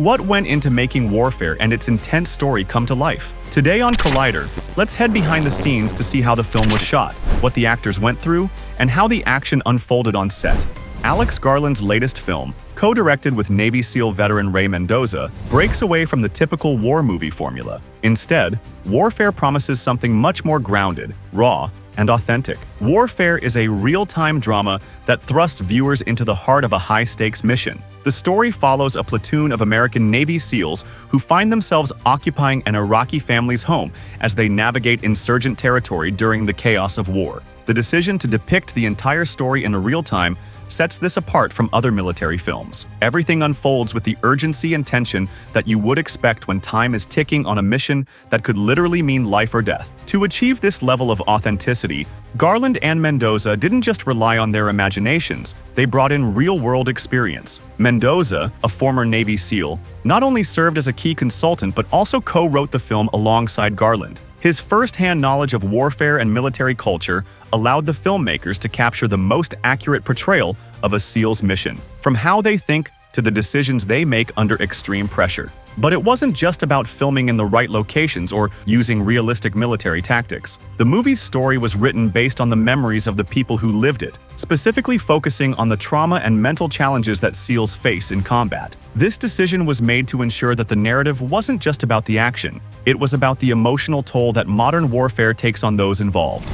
What went into making Warfare and its intense story come to life? Today on Collider, let's head behind the scenes to see how the film was shot, what the actors went through, and how the action unfolded on set. Alex Garland's latest film, co-directed with Navy SEAL veteran Ray Mendoza, breaks away from the typical war movie formula. Instead, Warfare promises something much more grounded, raw, and authentic. Warfare is a real-time drama that thrusts viewers into the heart of a high-stakes mission. The story follows a platoon of American Navy SEALs who find themselves occupying an Iraqi family's home as they navigate insurgent territory during the chaos of war. The decision to depict the entire story in real time sets this apart from other military films. Everything unfolds with the urgency and tension that you would expect when time is ticking on a mission that could literally mean life or death. To achieve this level of authenticity, Garland and Mendoza didn't just rely on their imaginations, they brought in real-world experience. Mendoza, a former Navy SEAL, not only served as a key consultant but also co-wrote the film alongside Garland. His first-hand knowledge of warfare and military culture allowed the filmmakers to capture the most accurate portrayal of a SEAL's mission, from how they think to the decisions they make under extreme pressure. But it wasn't just about filming in the right locations or using realistic military tactics. The movie's story was written based on the memories of the people who lived it, specifically focusing on the trauma and mental challenges that SEALs face in combat. This decision was made to ensure that the narrative wasn't just about the action, it was about the emotional toll that modern warfare takes on those involved.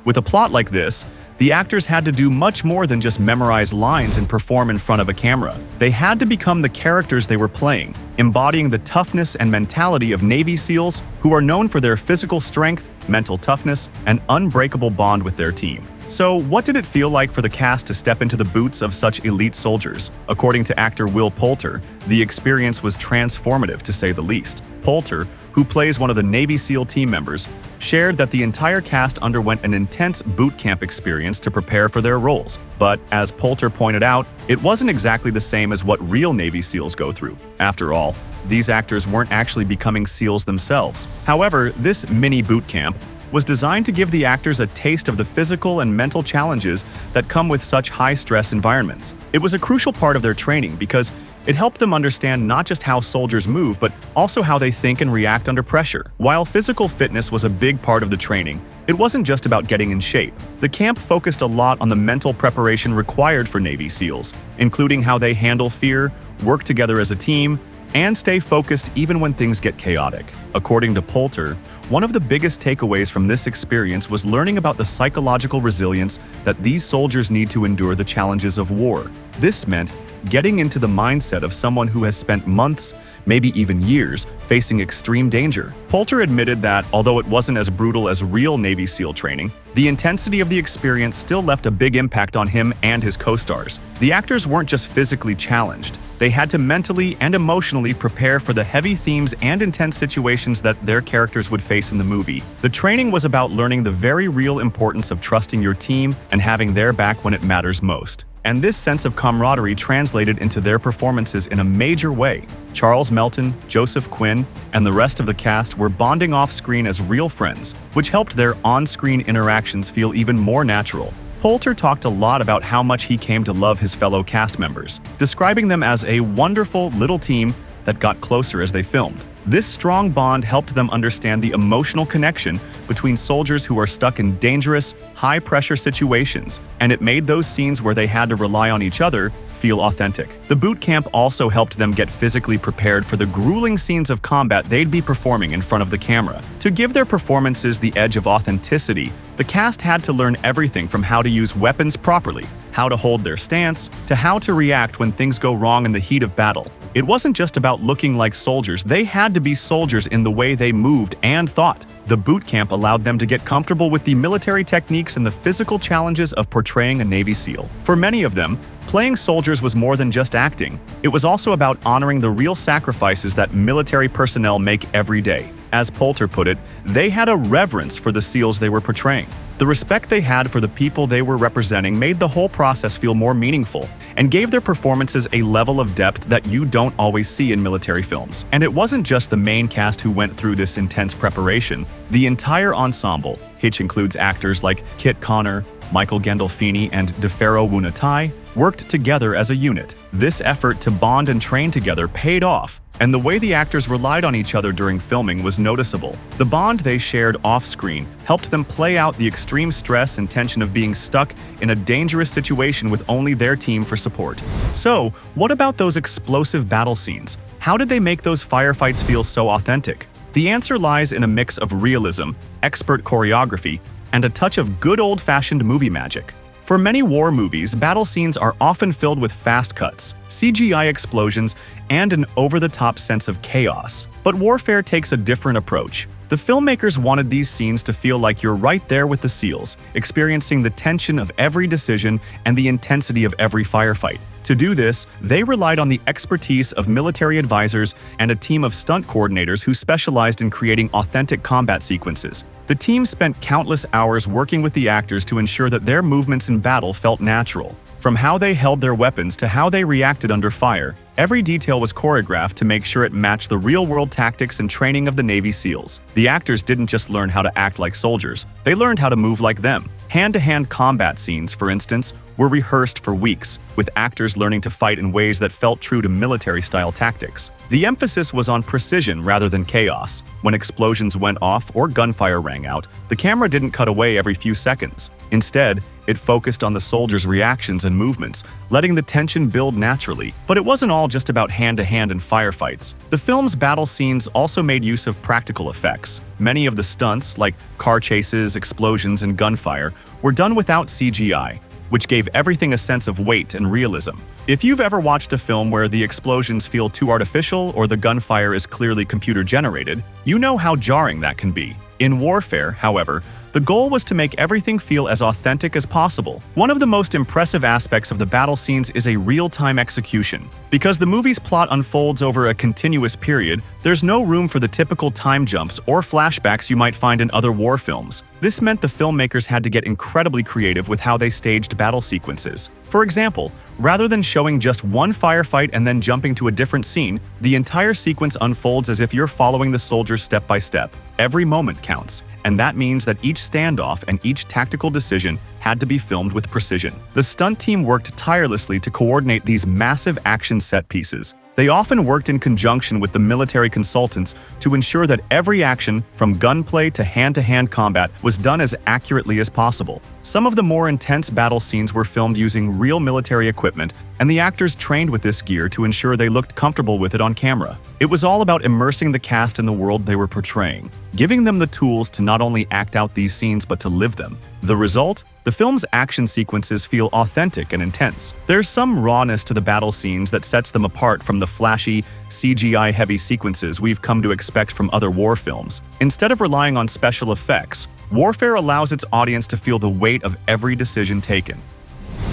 With a plot like this, the actors had to do much more than just memorize lines and perform in front of a camera. They had to become the characters they were playing, embodying the toughness and mentality of Navy SEALs who are known for their physical strength, mental toughness, and unbreakable bond with their team. So, what did it feel like for the cast to step into the boots of such elite soldiers? According to actor Will Poulter, the experience was transformative to say the least. Poulter, who plays one of the Navy SEAL team members, shared that the entire cast underwent an intense boot camp experience to prepare for their roles. But, as Poulter pointed out, it wasn't exactly the same as what real Navy SEALs go through. After all, these actors weren't actually becoming SEALs themselves. However, this mini boot camp was designed to give the actors a taste of the physical and mental challenges that come with such high-stress environments. It was a crucial part of their training because it helped them understand not just how soldiers move, but also how they think and react under pressure. While physical fitness was a big part of the training, it wasn't just about getting in shape. The camp focused a lot on the mental preparation required for Navy SEALs, including how they handle fear, work together as a team, and stay focused even when things get chaotic. According to Poulter, one of the biggest takeaways from this experience was learning about the psychological resilience that these soldiers need to endure the challenges of war. This meant getting into the mindset of someone who has spent months, maybe even years, facing extreme danger. Poulter admitted that, although it wasn't as brutal as real Navy SEAL training, the intensity of the experience still left a big impact on him and his co-stars. The actors weren't just physically challenged, they had to mentally and emotionally prepare for the heavy themes and intense situations that their characters would face in the movie. The training was about learning the very real importance of trusting your team and having their back when it matters most. And this sense of camaraderie translated into their performances in a major way. Charles Melton, Joseph Quinn, and the rest of the cast were bonding off-screen as real friends, which helped their on-screen interactions feel even more natural. Poulter talked a lot about how much he came to love his fellow cast members, describing them as a wonderful little team that got closer as they filmed. This strong bond helped them understand the emotional connection between soldiers who are stuck in dangerous, high-pressure situations, and it made those scenes where they had to rely on each other feel authentic. The boot camp also helped them get physically prepared for the grueling scenes of combat they'd be performing in front of the camera. To give their performances the edge of authenticity, the cast had to learn everything from how to use weapons properly, how to hold their stance, to how to react when things go wrong in the heat of battle. It wasn't just about looking like soldiers, they had to be soldiers in the way they moved and thought. The boot camp allowed them to get comfortable with the military techniques and the physical challenges of portraying a Navy SEAL. For many of them, playing soldiers was more than just acting. It was also about honoring the real sacrifices that military personnel make every day. As Poulter put it, they had a reverence for the SEALs they were portraying. The respect they had for the people they were representing made the whole process feel more meaningful and gave their performances a level of depth that you don't always see in military films. And it wasn't just the main cast who went through this intense preparation. The entire ensemble, which includes actors like Kit Connor, Michael Gandolfini, and DeFaro Wunatai, worked together as a unit. This effort to bond and train together paid off, and the way the actors relied on each other during filming was noticeable. The bond they shared off-screen helped them play out the extreme stress and tension of being stuck in a dangerous situation with only their team for support. So, what about those explosive battle scenes? How did they make those firefights feel so authentic? The answer lies in a mix of realism, expert choreography, and a touch of good old-fashioned movie magic. For many war movies, battle scenes are often filled with fast cuts, CGI explosions, and an over-the-top sense of chaos. But Warfare takes a different approach. The filmmakers wanted these scenes to feel like you're right there with the SEALs, experiencing the tension of every decision and the intensity of every firefight. To do this, they relied on the expertise of military advisors and a team of stunt coordinators who specialized in creating authentic combat sequences. The team spent countless hours working with the actors to ensure that their movements in battle felt natural. From how they held their weapons to how they reacted under fire, every detail was choreographed to make sure it matched the real-world tactics and training of the Navy SEALs. The actors didn't just learn how to act like soldiers, they learned how to move like them. Hand-to-hand combat scenes, for instance, were rehearsed for weeks, with actors learning to fight in ways that felt true to military-style tactics. The emphasis was on precision rather than chaos. When explosions went off or gunfire rang out, the camera didn't cut away every few seconds. Instead, it focused on the soldiers' reactions and movements, letting the tension build naturally. But it wasn't all just about hand-to-hand and firefights. The film's battle scenes also made use of practical effects. Many of the stunts, like car chases, explosions, and gunfire, were done without CGI, which gave everything a sense of weight and realism. If you've ever watched a film where the explosions feel too artificial or the gunfire is clearly computer-generated, you know how jarring that can be. In Warfare, however, the goal was to make everything feel as authentic as possible. One of the most impressive aspects of the battle scenes is a real-time execution. Because the movie's plot unfolds over a continuous period, there's no room for the typical time jumps or flashbacks you might find in other war films. This meant the filmmakers had to get incredibly creative with how they staged battle sequences. For example, rather than showing just one firefight and then jumping to a different scene, the entire sequence unfolds as if you're following the soldiers step by step. Every moment counts, and that means that each standoff and each tactical decision had to be filmed with precision. The stunt team worked tirelessly to coordinate these massive action set pieces. They often worked in conjunction with the military consultants to ensure that every action, from gunplay to hand-to-hand combat, was done as accurately as possible. Some of the more intense battle scenes were filmed using real military equipment, and the actors trained with this gear to ensure they looked comfortable with it on camera. It was all about immersing the cast in the world they were portraying, giving them the tools to not only act out these scenes but to live them. The result? The film's action sequences feel authentic and intense. There's some rawness to the battle scenes that sets them apart from the flashy, CGI-heavy sequences we've come to expect from other war films. Instead of relying on special effects, Warfare allows its audience to feel the weight of every decision taken.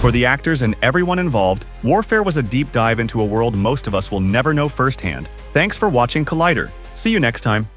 For the actors and everyone involved, Warfare was a deep dive into a world most of us will never know firsthand. Thanks for watching Collider. See you next time.